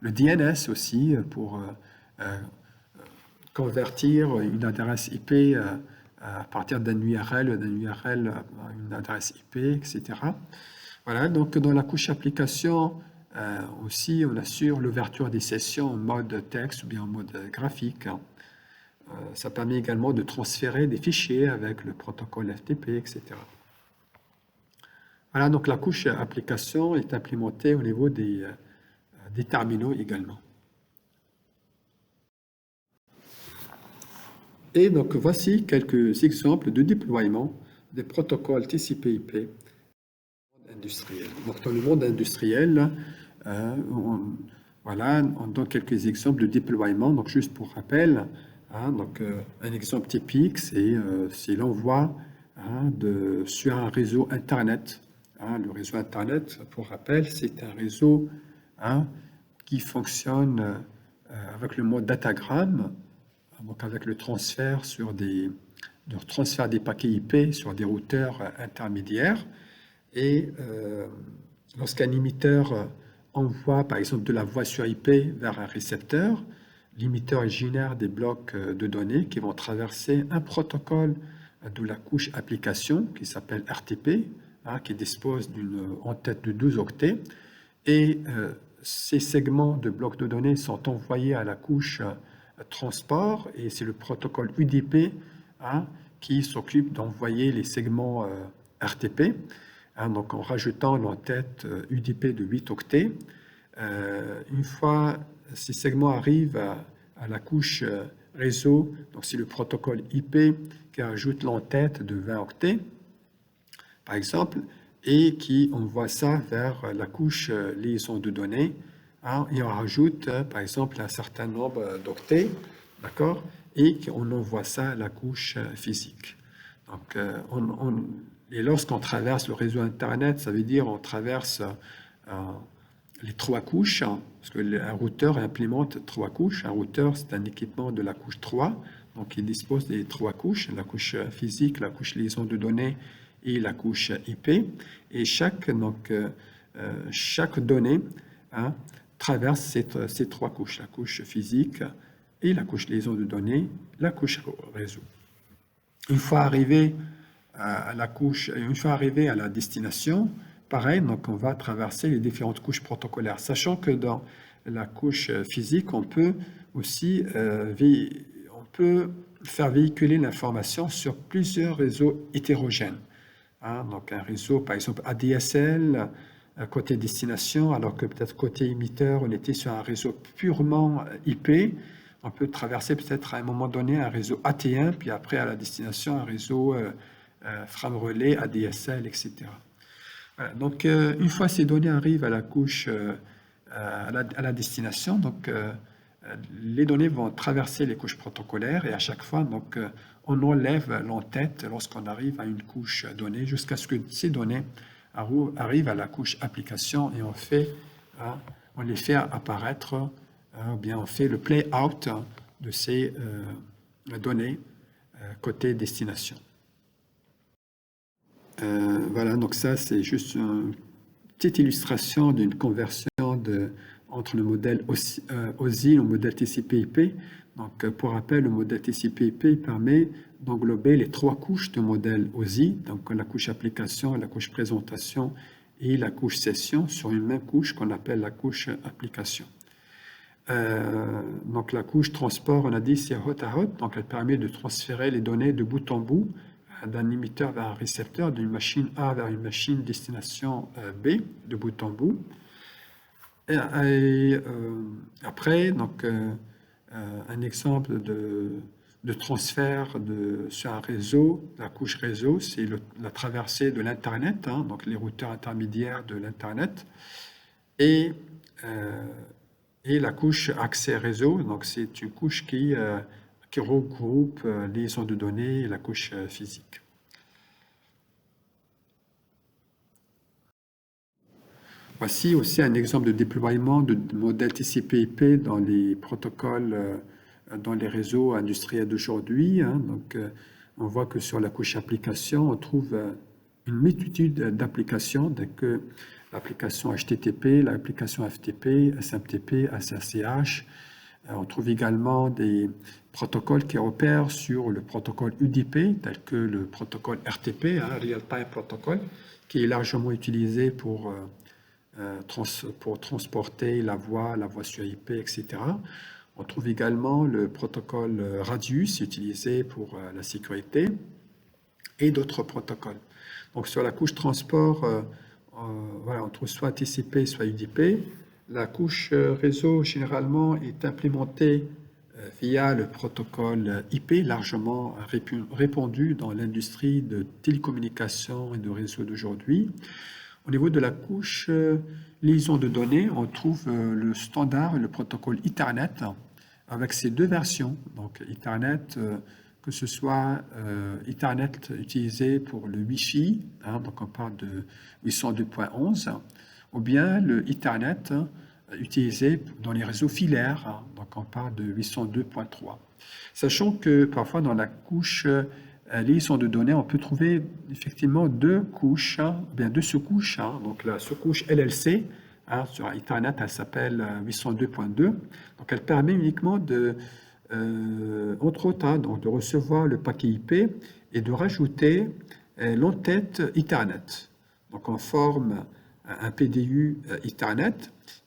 le DNS aussi pour convertir une adresse IP à partir d'un URL à une adresse IP, etc. Voilà, donc dans la couche application aussi, on assure l'ouverture des sessions en mode texte ou bien en mode graphique. Ça permet également de transférer des fichiers avec le protocole FTP, etc. Voilà, donc la couche application est implémentée au niveau des terminaux également. Et donc voici quelques exemples de déploiement des protocoles TCP/IP industriel. Donc dans le monde industriel, voilà, on donne quelques exemples de déploiement. Donc juste pour rappel, donc un exemple typique, c'est l'envoi sur un réseau Internet. Le réseau Internet, pour rappel, c'est un réseau qui fonctionne avec le mode datagramme, donc avec le transfert des paquets IP sur des routeurs intermédiaires. Et lorsqu'un émetteur envoie par exemple de la voix sur IP vers un récepteur, l'émetteur génère des blocs de données qui vont traverser un protocole de la couche application qui s'appelle RTP, qui dispose d'une en-tête de 12 octets. Et ces segments de blocs de données sont envoyés à la couche transport et c'est le protocole UDP qui s'occupe d'envoyer les segments RTP. Donc en rajoutant l'entête UDP de 8 octets. Une fois ces segments arrivent à la couche réseau, donc c'est le protocole IP qui ajoute l'entête de 20 octets, par exemple, et qui envoie ça vers la couche liaison de données. Et on rajoute, par exemple, un certain nombre d'octets, d'accord, et on envoie ça à la couche physique. Donc, et lorsqu'on traverse le réseau Internet, ça veut dire on traverse les 3 couches, parce qu'un routeur implémente 3 couches. Un routeur, c'est un équipement de la couche 3, donc il dispose des 3 couches, la couche physique, la couche liaison de données et la couche IP. Et chaque donnée traverse ces trois couches, la couche physique et la couche liaison de données, la couche réseau. Une fois arrivé à la destination, pareil, donc on va traverser les différentes couches protocolaires, sachant que dans la couche physique, on peut aussi faire véhiculer l'information sur plusieurs réseaux hétérogènes. Donc un réseau, par exemple ADSL, côté destination, alors que peut-être côté émetteur, on était sur un réseau purement IP. On peut traverser peut-être à un moment donné un réseau AT1, puis après à la destination un réseau frame relais, ADSL, etc. Voilà. Donc une fois ces données arrivent à la couche, à la destination, donc les données vont traverser les couches protocolaires et à chaque fois, donc, on enlève l'entête lorsqu'on arrive à une couche donnée jusqu'à ce que ces données arrivent à la couche application et on les fait apparaître, ou bien on fait le play-out de ces données côté destination. Voilà, donc ça c'est juste une petite illustration d'une conversion entre le modèle OSI et le modèle TCP/IP. Donc, pour rappel, le modèle TCP/IP permet d'englober les trois couches de modèle OSI, donc la couche application, la couche présentation et la couche session sur une même couche qu'on appelle la couche application. Donc, la couche transport, on a dit, c'est hot à hot, donc elle permet de transférer les données de bout en bout d'un émetteur vers un récepteur, d'une machine A vers une machine destination B, de bout en bout. Et après, donc, un exemple de transfert sur un réseau, la couche réseau, c'est la traversée de l'Internet, donc les routeurs intermédiaires de l'Internet, et la couche accès réseau, donc c'est une couche qui regroupe liaison de données et la couche physique. Voici aussi un exemple de déploiement de modèle TCP/IP dans les protocoles, dans les réseaux industriels d'aujourd'hui. Donc, on voit que sur la couche application, on trouve une multitude d'applications, que l'application HTTP, l'application FTP, SMTP, SSCH. On trouve également des protocoles qui opèrent sur le protocole UDP, tel que le protocole RTP, Real Time Protocol, qui est largement utilisé pour transporter la voix sur IP, etc. On trouve également le protocole Radius utilisé pour la sécurité et d'autres protocoles. Donc sur la couche transport, on trouve soit TCP, soit UDP. La couche réseau, généralement, est implémentée via le protocole IP, largement répandu dans l'industrie de télécommunications et de réseaux d'aujourd'hui. Au niveau de la couche liaison de données, on trouve le standard, le protocole Ethernet, avec ses deux versions. Donc Ethernet, que ce soit Ethernet utilisé pour le Wi-Fi, donc on parle de 802.11, ou bien le Ethernet utilisé dans les réseaux filaires, donc on parle de 802.3. Sachant que parfois dans la couche liaison de données, on peut trouver effectivement deux sous-couches. Donc la sous-couche LLC, sur Ethernet, elle s'appelle 802.2. Donc elle permet uniquement entre autres, de recevoir le paquet IP et de rajouter l'entête Ethernet. Donc on forme un PDU Ethernet.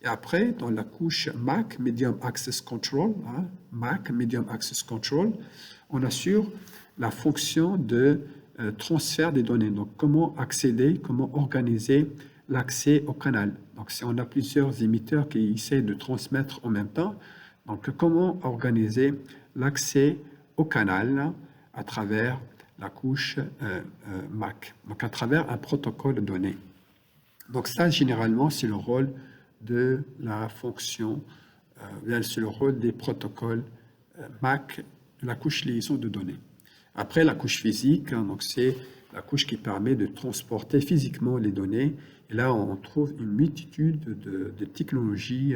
Et après, dans la couche MAC, Medium Access Control, MAC, Medium Access Control, on assure la fonction de transfert des données. Donc, comment accéder, comment organiser l'accès au canal. Donc, si on a plusieurs émetteurs qui essaient de transmettre en même temps, donc comment organiser l'accès au canal à travers la couche MAC, donc à travers un protocole de données. Donc ça, généralement, c'est le rôle de la fonction, c'est le rôle des protocoles MAC, de la couche liaison de données. Après, la couche physique, donc c'est la couche qui permet de transporter physiquement les données. Et là, on trouve une multitude de technologies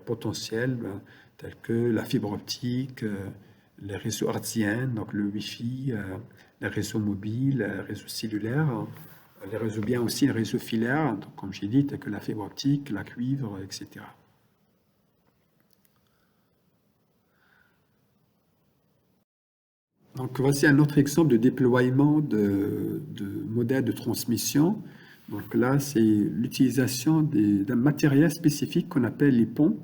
potentielles, telles que la fibre optique, les réseaux hertziens, donc le Wi-Fi, les réseaux mobiles, les réseaux cellulaires, les réseaux bien aussi, les réseaux filaires, donc, comme j'ai dit, tels que la fibre optique, la cuivre, etc. Donc, voici un autre exemple de déploiement de modèles de transmission. Donc là, c'est l'utilisation d'un matériel spécifique qu'on appelle les ponts.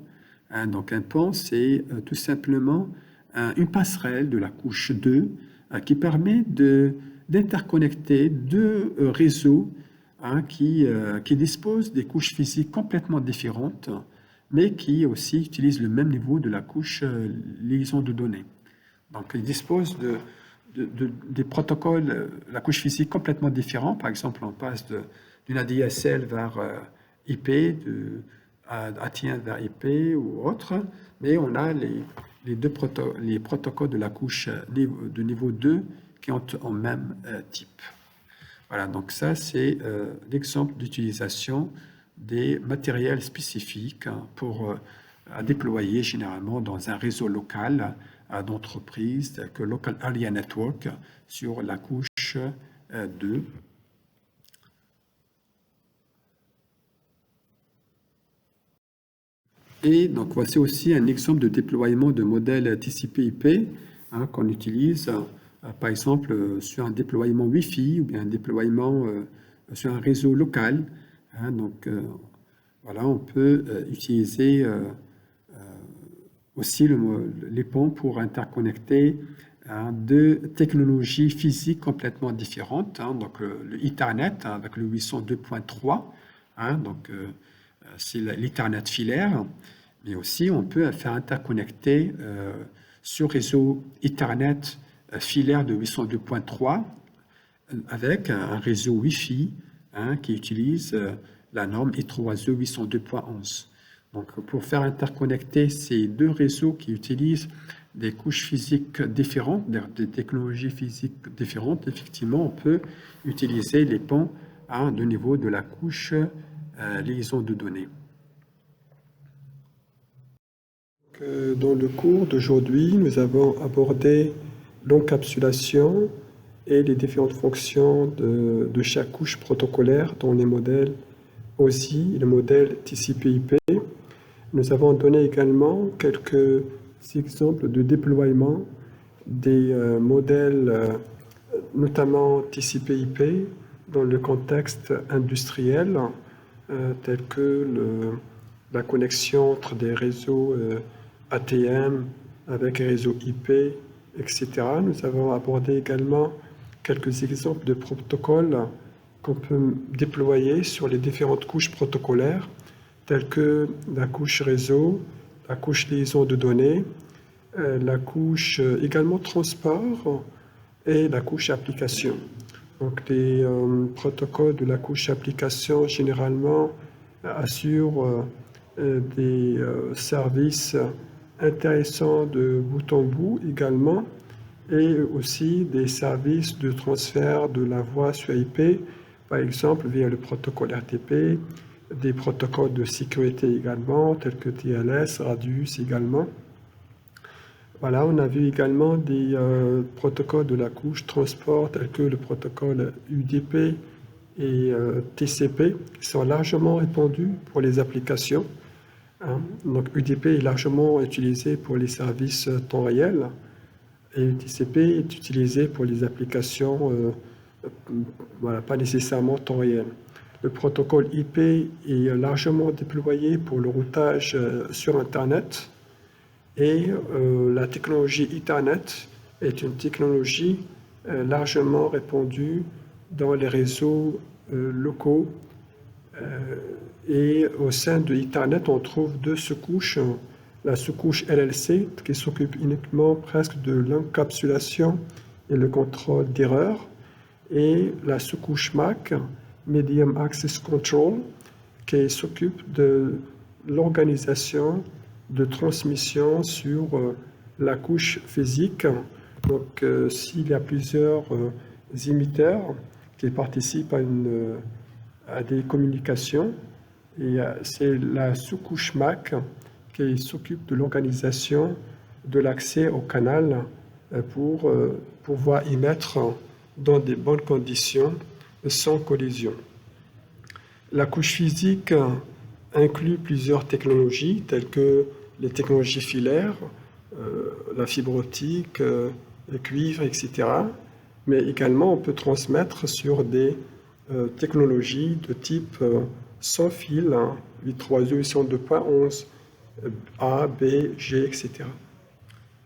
Donc un pont, c'est tout simplement une passerelle de la couche 2 qui permet d'interconnecter deux réseaux qui disposent des couches physiques complètement différentes, mais qui aussi utilisent le même niveau de la couche liaison de données. Donc, ils disposent des protocoles, la couche physique complètement différente. Par exemple, on passe d'une ADSL vers IP, ATN vers IP ou autre, mais on a les protocoles de la couche de niveau 2 qui ont un même type. Voilà, donc ça, c'est l'exemple d'utilisation des matériels spécifiques pour déployer généralement dans un réseau local d'entreprise que Local Area Network sur la couche 2. Et donc voici aussi un exemple de déploiement de modèles TCP/IP qu'on utilise par exemple sur un déploiement Wi-Fi ou bien un déploiement sur un réseau local. Donc voilà, on peut utiliser aussi les ponts pour interconnecter deux technologies physiques complètement différentes. Donc le Ethernet avec le 802.3, donc c'est l'Ethernet filaire, mais aussi on peut faire interconnecter ce réseau Ethernet filaire de 802.3 avec un réseau Wi-Fi qui utilise la norme I3E 802.11. Donc, pour faire interconnecter ces deux réseaux qui utilisent des couches physiques différentes, des technologies physiques différentes, effectivement, on peut utiliser les ponts de niveau de la couche liaison de données. Dans le cours d'aujourd'hui, nous avons abordé l'encapsulation et les différentes fonctions de chaque couche protocolaire dans les modèles OSI et le modèle TCP/IP. Nous avons donné également quelques exemples de déploiement des modèles, notamment TCP/IP, dans le contexte industriel, tel que la connexion entre des réseaux ATM avec un réseau IP, etc. Nous avons abordé également quelques exemples de protocoles qu'on peut déployer sur les différentes couches protocolaires, telles que la couche réseau, la couche liaison de données, la couche également transport et la couche application. Donc les protocoles de la couche application généralement assurent des services intéressants de bout en bout également, et aussi des services de transfert de la voix sur IP, par exemple via le protocole RTP, des protocoles de sécurité également, tels que TLS, Radius également. Voilà, on a vu également des protocoles de la couche transport, tels que le protocole UDP et TCP, qui sont largement répandus pour les applications. Donc UDP est largement utilisé pour les services temps réel, et TCP est utilisé pour les applications pas nécessairement temps réel. Le protocole IP est largement déployé pour le routage sur Internet, et la technologie Ethernet est une technologie largement répandue dans les réseaux locaux. Et au sein de Ethernet, on trouve deux sous-couches. La sous-couche LLC, qui s'occupe uniquement presque de l'encapsulation et le contrôle d'erreurs, et la sous-couche MAC, Medium Access Control, qui s'occupe de l'organisation de transmission sur la couche physique. Donc, s'il y a plusieurs émetteurs qui participent à des communications, et c'est la sous-couche MAC qui s'occupe de l'organisation de l'accès au canal pour pouvoir y mettre dans des bonnes conditions sans collision. La couche physique inclut plusieurs technologies telles que les technologies filaires, la fibre optique, le cuivre, etc. Mais également on peut transmettre sur des technologies de type sans fil, 832, 802.11, A, B, G, etc.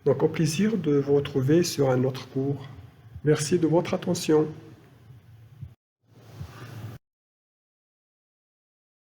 Donc au plaisir de vous retrouver sur un autre cours. Merci de votre attention.